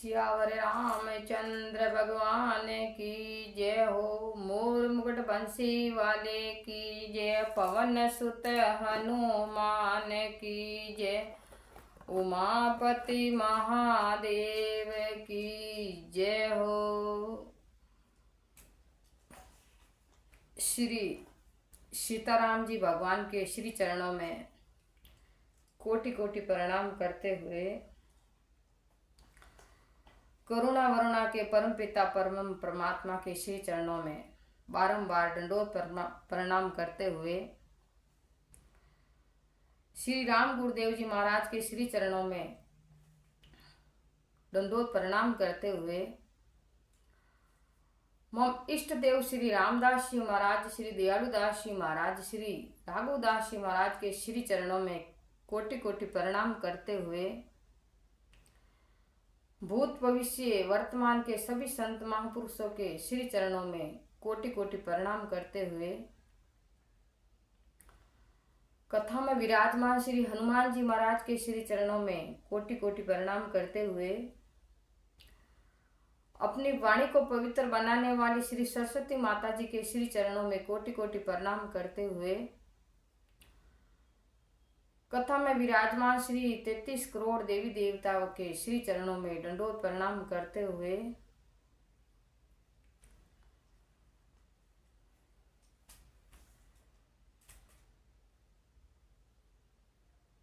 सियावर रामचंद्र भगवान की जय हो। मोर मुकुट बंसी वाले की जय। पवन सुत हनुमान की जय। उमापति महादेव की जय हो। श्री सीताराम जी भगवान के श्री चरणों में कोटि कोटि प्रणाम करते हुए करुणा वरुणा के परम पिता परम परमात्मा के श्री चरणों में बारंबार दंडोत प्रणाम करते हुए श्री राम गुरुदेव जी महाराज के श्री चरणों में दंडोत प्रणाम करते हुए मम इष्ट देव श्री रामदास जी महाराज, श्री दयालुदास जी महाराज, श्री राघुदास जी महाराज के श्री चरणों में कोटि कोटि प्रणाम करते हुए भूत भविष्य वर्तमान के सभी संत महापुरुषों के श्री चरणों में कोटि कोटि प्रणाम करते हुए कथा में विराजमान श्री हनुमान जी महाराज के श्री चरणों में कोटि कोटि प्रणाम करते हुए अपनी वाणी को पवित्र बनाने वाली श्री सरस्वती माता जी के श्री चरणों में कोटि कोटि प्रणाम करते हुए कथा में विराजमान श्री 33 करोड़ देवी देवताओं के श्री चरणों में दंडोत प्रणाम करते हुए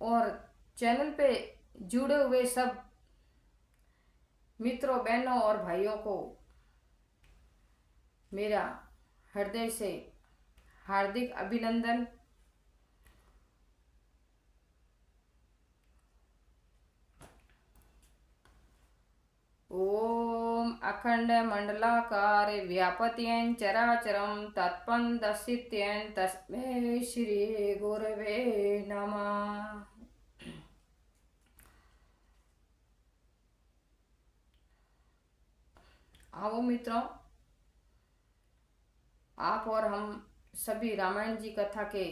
और चैनल पे जुड़े हुए सब मित्रों, बहनों और भाइयों को मेरा हृदय से हार्दिक अभिनंदन। ओम अखंड मंडलाकार व्यापत्यं चराचरं तत्पं दर्शित्यं तस्मै श्री गुरवे नमः। आओ मित्रों, आप और हम सभी रामायण जी कथा के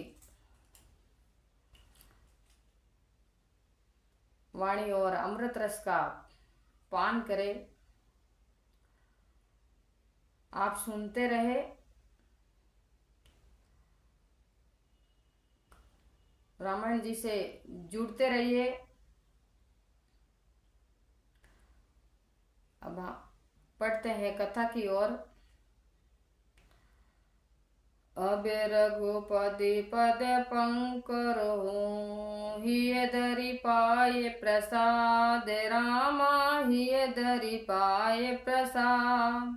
वाणी और अमृत रस का पान करें। आप सुनते रहे, रामायण जी से जुड़ते रहिए। अब पढ़ते हैं कथा की ओर। अबे रघुपति पद पंकरो हिय धरि पाए प्रसाद। रामा हिय धरि पाए प्रसाद।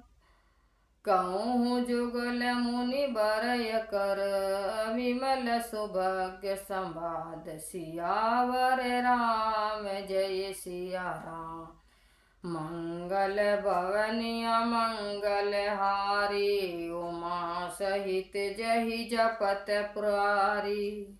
कहूँ जुगल मुनि बरय कर विमल सुभग संवाद। सियावर राम जय सिया राम। मंगल भवनी अमंगल हारी। उमा सहित जहि जपत पुरारी।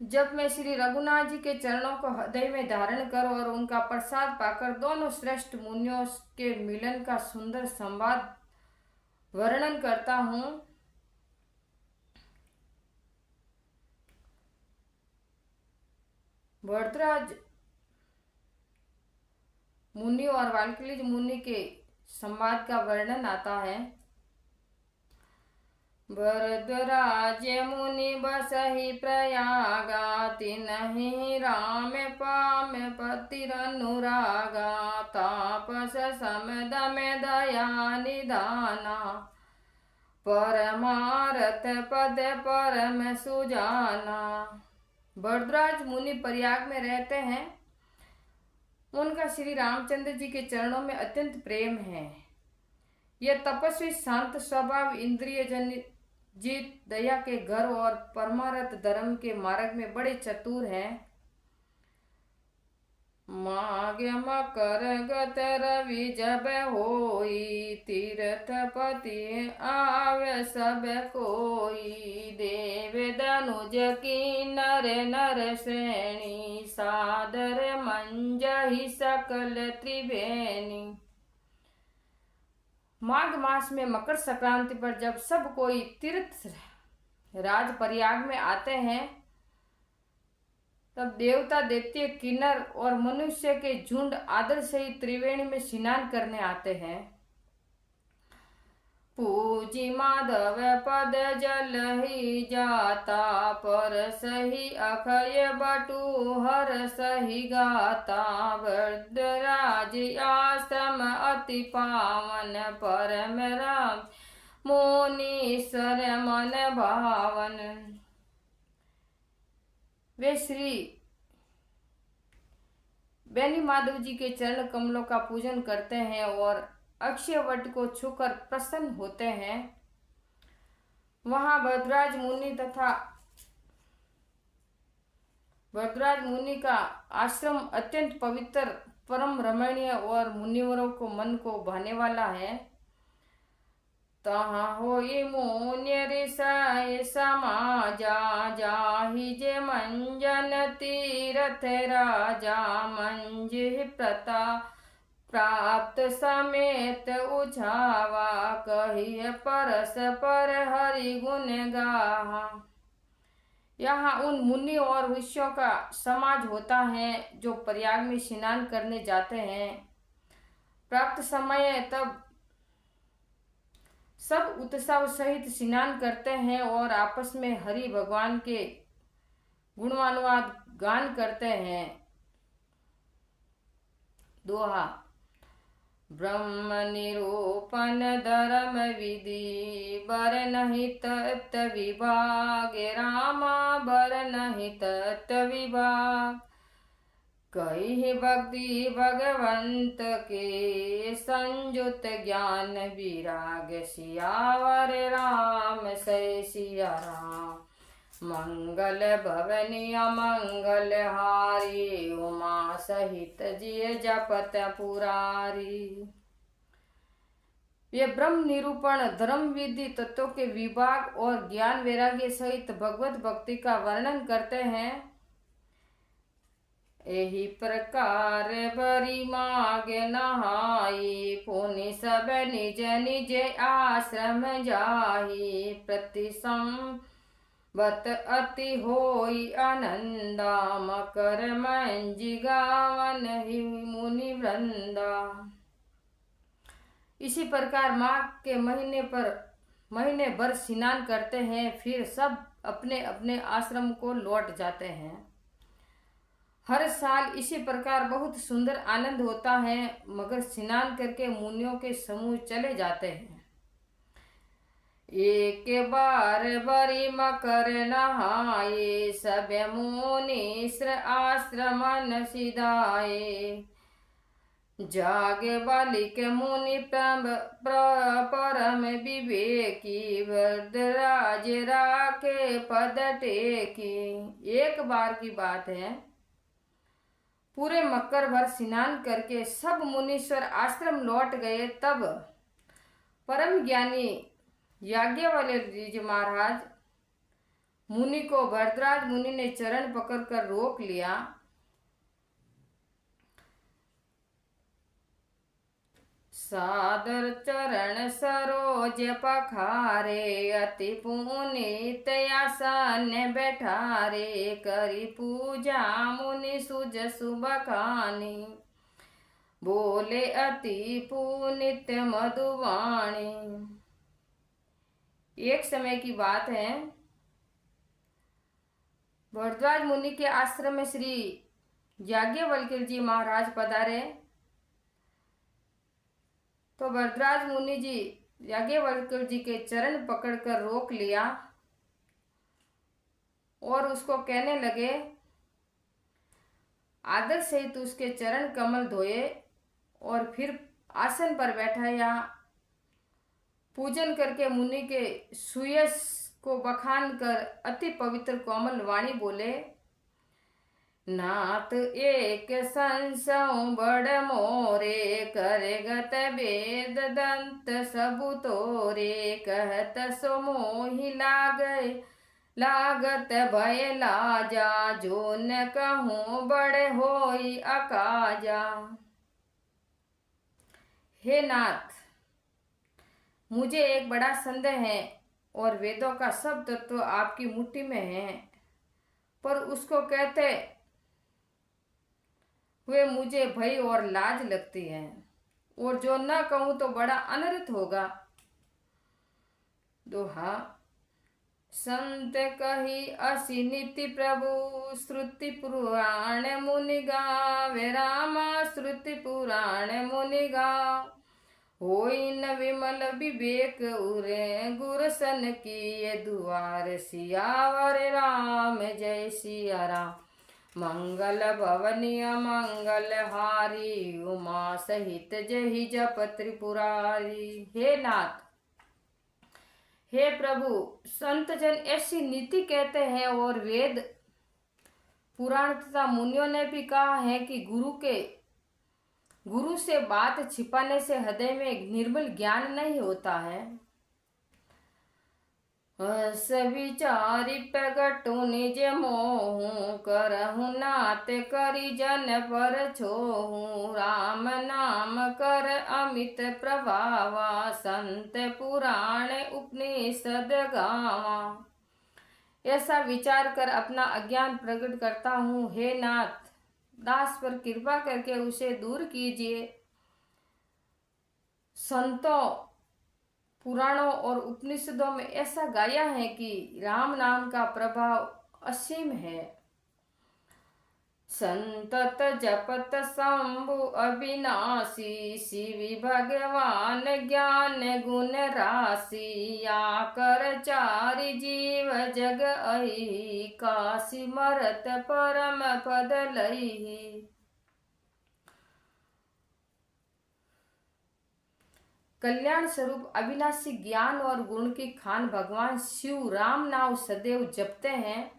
जब मैं श्री रघुनाथ जी के चरणों को हृदय में धारण कर और उनका प्रसाद पाकर दोनों श्रेष्ठ मुनियों के मिलन का सुंदर संवाद वर्णन करता हूँ, भरद्वाज मुनि और वाल्मीकि मुनि के संवाद का वर्णन आता है। भरद्वाज मुनि बसहि प्रयागा। तिन्हि राम पाम पतिर अनुरागा। तापस समदम दया निधाना। परमारथ पद परम सुजाना। भरद्वाज मुनि प्रयाग में रहते हैं। उनका श्री रामचंद्र जी के चरणों में अत्यंत प्रेम है। यह तपस्वी शांत स्वभाव, इंद्रिय जीत, दया के घर और परमार्थ धर्म के मार्ग में बड़े चतुर हैं। माघ मकर गत रवि जब होई। तीर्थपति आवे सब कोई। देव धनुज की नर नर श्रेणी। सादर मंजहि सकल त्रिवेणी। माघ मास में मकर संक्रांति पर जब सब कोई तीर्थ राज प्रयाग में आते हैं, तब देवता दैत्य किन्नर और मनुष्य के झुंड आदर सहित त्रिवेणी में स्नान करने आते हैं। पूजी माधव पद जल ही जाता, पर सही अखय बटू हर सही गाता। वरदराज आश्रम अति पावन, परम राम मुनीश्वर मन भावन। वे श्री बेनी माधव जी के चरण कमलों का पूजन करते हैं और अक्षय वट को छूकर प्रसन्न होते हैं। वहां भद्राज मुनि का आश्रम अत्यंत पवित्र, परम रमणीय और मुनिवरों को मन को भाने वाला है। तहाँ होई मुनि ऋषि समाजा, जाहि जे मंजन तीरथ राजा। मंजिह प्रता प्राप्त समेत उछावा, कहिए परस पर हरि गुण गाहा। यहाँ उन मुनि और ऋषियों का समाज होता है जो प्रयाग में स्नान करने जाते हैं। प्राप्त समय तब सब उत्सव सहित स्नान करते हैं और आपस में हरि भगवान के गुणवानुवाद गान करते हैं। दोहा। ब्रह्म निरूपण धर्म विधि, बर नहीं तत्व विभाग। रामा बर नहीं तत्व विभाग, कही भक्ति भगवंत के। संयुत ज्ञान विराग, सियावर राम सै सिया राम। मंगल भवनी अमंगल हारी, उमा सहित जिय जपत पुरारी। ये ब्रह्म निरूपण, धर्म विधि, तत्वों के विभाग और ज्ञान वैराग्य सहित भगवत भक्ति का वर्णन करते हैं। एही प्रकार बरी मागे नहाई, पुनि सब निज निज आश्रम जाही। प्रतिसम बत अति होई आनंदा, मकर मंजी गावन ही मुनि वृंदा। इसी प्रकार माघ के महीने भर स्नान करते हैं, फिर सब अपने अपने आश्रम को लौट जाते हैं। हर साल इसी प्रकार बहुत सुंदर आनंद होता है, मगर स्नान करके मुनियों के समूह चले जाते हैं। एक बार बरी मकर नहाए, सब मुनीश्वर आश्रमन सिधाए। जागे बालिक मुनि परम विवेकी, वरदराज राके पद टेकी। एक बार की बात है, पूरे मकर भर स्नान करके सब मुनीश्वर आश्रम लौट गए। तब परम ज्ञानी याज्ञवल्क्य जी महाराज मुनि को भरद्वाज मुनि ने चरण पकड़कर रोक लिया। सादर चरण सरोज पखारे, अति पुनीत आसन बैठारे। करी पूजा मुनि सुज सुबखानी, बोले अति पुनीत मधुवाणी। एक समय की बात है, भरद्वाज मुनि के आश्रम में श्री याज्ञवल्क्य जी महाराज पधारे। तो भरद्वाज मुनि जी याज्ञवल्क्य जी के चरण पकड़कर रोक लिया और उसको कहने लगे, आदर सहित उसके चरण कमल धोए और फिर आसन पर बैठाया। पूजन करके मुनि के सुयश को बखान कर अति पवित्र कोमल वाणी बोले, नाथ एक संसौ बड़ मोरे। करगत वेद दंत सबु तोरे। कहत सो मोहि लागत भय लाजा। जो न कहूँ बड़ होई अकाजा। हे नाथ, मुझे एक बड़ा संदेह है और वेदों का सब तत्व आपकी मुट्ठी में है, पर उसको कहते हुए मुझे भय और लाज लगती है, और जो न कहूं तो बड़ा अनर्थ होगा। दोहा। संत कही असी नीति प्रभु, श्रुति पुराण मुनि गावे रामा, श्रुति पुराण मुनि गाव। होई न विमल विवेक उरे, गुरसन की दुआर, सियावर राम जय सिया राम। मंगल भवनीय मंगल हारी, उमा सहित जहि जप त्रिपुरारी। हे नाथ, हे प्रभु, संत जन ऐसी नीति कहते हैं और वेद पुराण तथा मुनियों ने भी कहा है कि गुरु से बात छिपाने से हृदय में निर्मल ज्ञान नहीं होता है। विचारी प्रगटु निज मोहू, करहु नात करी जन पर छोहू। राम नाम कर अमित प्रभावा, संत पुराण उपनिषद गावा। ऐसा विचार कर अपना अज्ञान प्रकट करता हूँ। हे नाथ, दास पर कृपा करके उसे दूर कीजिए। संतों, पुराणों और उपनिषदों में ऐसा गाया है कि राम नाम का प्रभाव असीम है। संतत जपत शंभु अविनाशी, शिवी भगवान ज्ञान गुण राशि। या कर चारि जीव जग अहि, काशी मरत परम पद लहि। कल्याण स्वरूप अविनाशी ज्ञान और गुण की खान भगवान शिव राम नाम सदैव जपते हैं।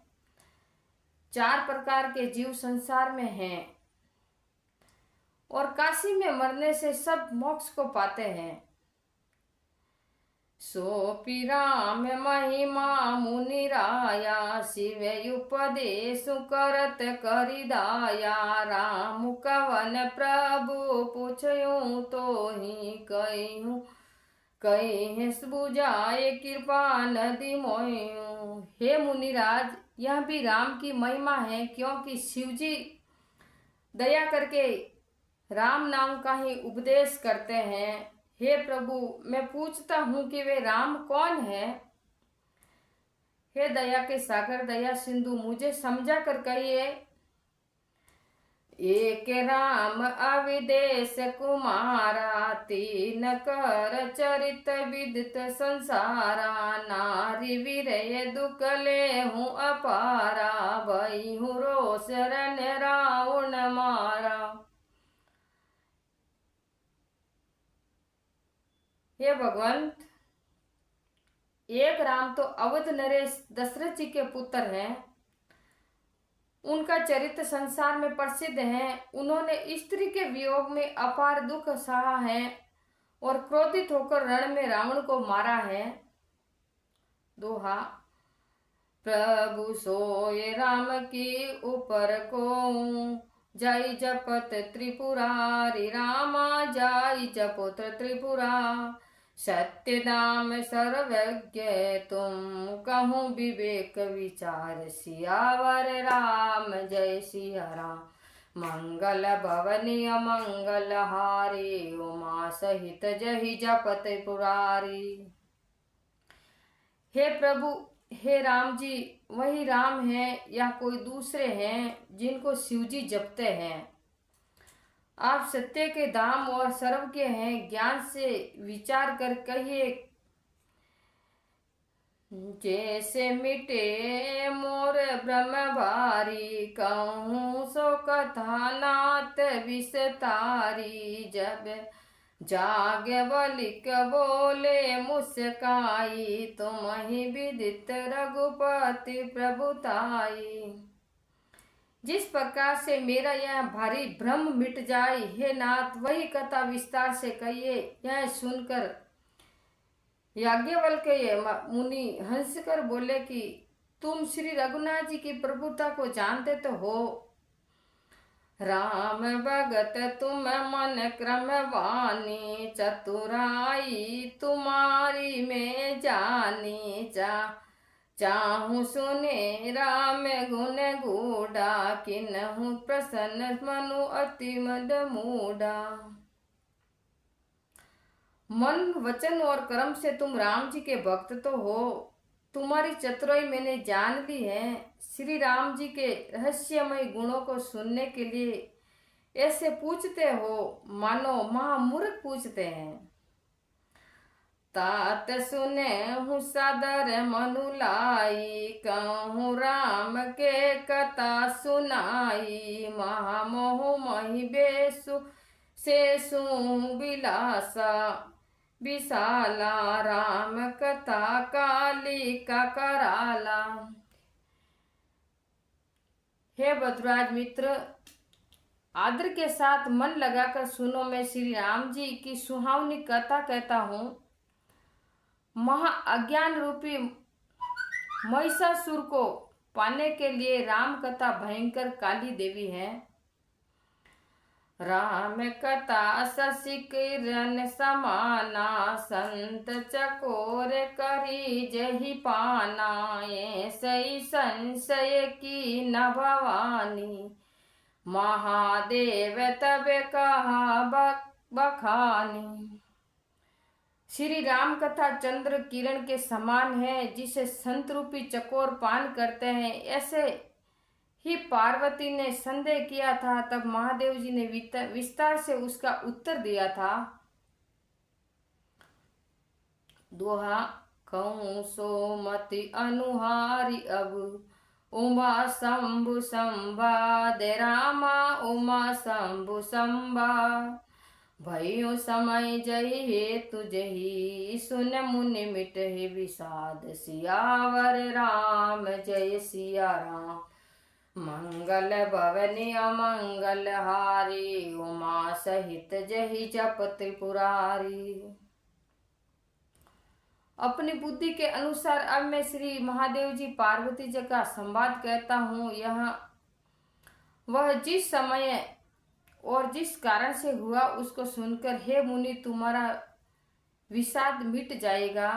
4 प्रकार के जीव संसार में हैं और काशी में मरने से सब मोक्ष को पाते हैं। सोपी राम महिमा मुनि राया, शिव उपदेश करत करि दाया। राम कवन प्रभु पूछयूं, तो ही कहूँ कहीं बुझाए कृपा नदी मोयूं। हे मुनिराज, यह भी राम की महिमा है, क्योंकि शिवजी दया करके राम नाम का ही उपदेश करते हैं। हे प्रभु, मैं पूछता हूँ कि वे राम कौन है? हे दया के सागर, दया सिंधु, मुझे समझा कर कहिए। एक राम अविदेश कुमारा, तीन कर चरित विदित संसारा। नारी विरय दुख ले हूँ अपारा, भई हूँ रोष रन रावण मारा। हे भगवंत, एक राम तो अवध नरेश दशरथ जी के पुत्र हैं। उनका चरित्र संसार में प्रसिद्ध है। उन्होंने स्त्री के वियोग में अपार दुख सहा है और क्रोधित होकर रण में रावण को मारा है। दोहा। प्रभु सोए राम की ऊपर को, जाई जपत त्रिपुरारी। रामा जाई जपोत त्रिपुरा, सत्य नाम सर्वज्ञ तुम। कहूँ विवेक विचार, सियावर राम जय सिया राम। मंगल भवनीय मंगल हारी, उमा सहित जहि जपत पुरारी। हे प्रभु, हे राम जी, वही राम है या कोई दूसरे हैं जिनको शिवजी जपते हैं? आप सत्य के धाम और सर्व के हैं, ज्ञान से विचार कर कहिए। जैसे मिटे मोर ब्रह्म भारी, कहूँ सो कथा नाथ विस्तारी। जब जागे बलिक बोले मुस्काई, तुम ही विदित रघुपति प्रभुताई। जिस प्रकार से मेरा यह भारी भ्रम मिट जाए, हे नाथ, वही कथा विस्तार से कहिए। यह सुनकर याज्ञवल्क्य मुनि हंसकर बोले कि तुम श्री रघुनाथ जी की प्रभुता को जानते तो हो। राम भगत तुम मन क्रम वानी, चतुराई तुम्हारी में जानी। चाहूं सुने राम गुण गूढ़ा, किन्हु प्रसन्न मनु अति मद मूढ़ा। मन वचन और कर्म से तुम राम जी के भक्त तो हो, तुम्हारी चतुराई मैंने जान ली है। श्री राम जी के रहस्यमय गुणों को सुनने के लिए ऐसे पूछते हो मानो महामूर्ख पूछते हैं। तात सुने हूँ सादर मनु लाई, कहूँ राम के कथा सुनाई। महामोह मही बेसु से सु बिलासा, विशाला राम कथा काली का कराला। हे बद्रराज मित्र, आदर के साथ मन लगाकर सुनो, मैं श्री राम जी की सुहावनी कथा कहता हूँ। महा अज्ञान रूपी महिषासुर को पाने के लिए राम कथा भयंकर काली देवी है। राम कथा शशि किरण समाना, संत चकोर करी जही पाना। ऐसी संशय की न भवानी, महादेव तब कहा बखानी। श्री राम कथा चंद्र किरण के समान है, जिसे संत रूपी चकोर पान करते हैं। ऐसे ही पार्वती ने संदेह किया था, तब महादेव जी ने विस्तार से उसका उत्तर दिया था। दोहा कहूँ सो मति अनुहारी, अब उमा शंभु संवाद। रामा उमा शंभु संवाद, भयो समय जही हेतु जही। सुन मुनि मिटहि विषाद, सियावर राम जय सिया राम। मंगल भवनि अमंगल हारी, उमा सहित जही जप त्रिपुरारी। अपनी बुद्धि के अनुसार अब मैं श्री महादेव जी पार्वती जी का संवाद कहता हूँ। यह वह जिस समय और जिस कारण से हुआ उसको सुनकर हे मुनि तुम्हारा विषाद मिट जाएगा।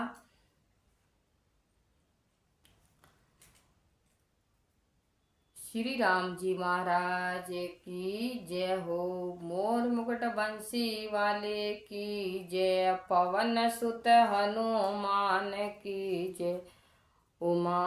श्री राम जी महाराज की जय हो। मोर मुकुट बंसी वाले की जय, पवन सुत हनुमान की जय। उमा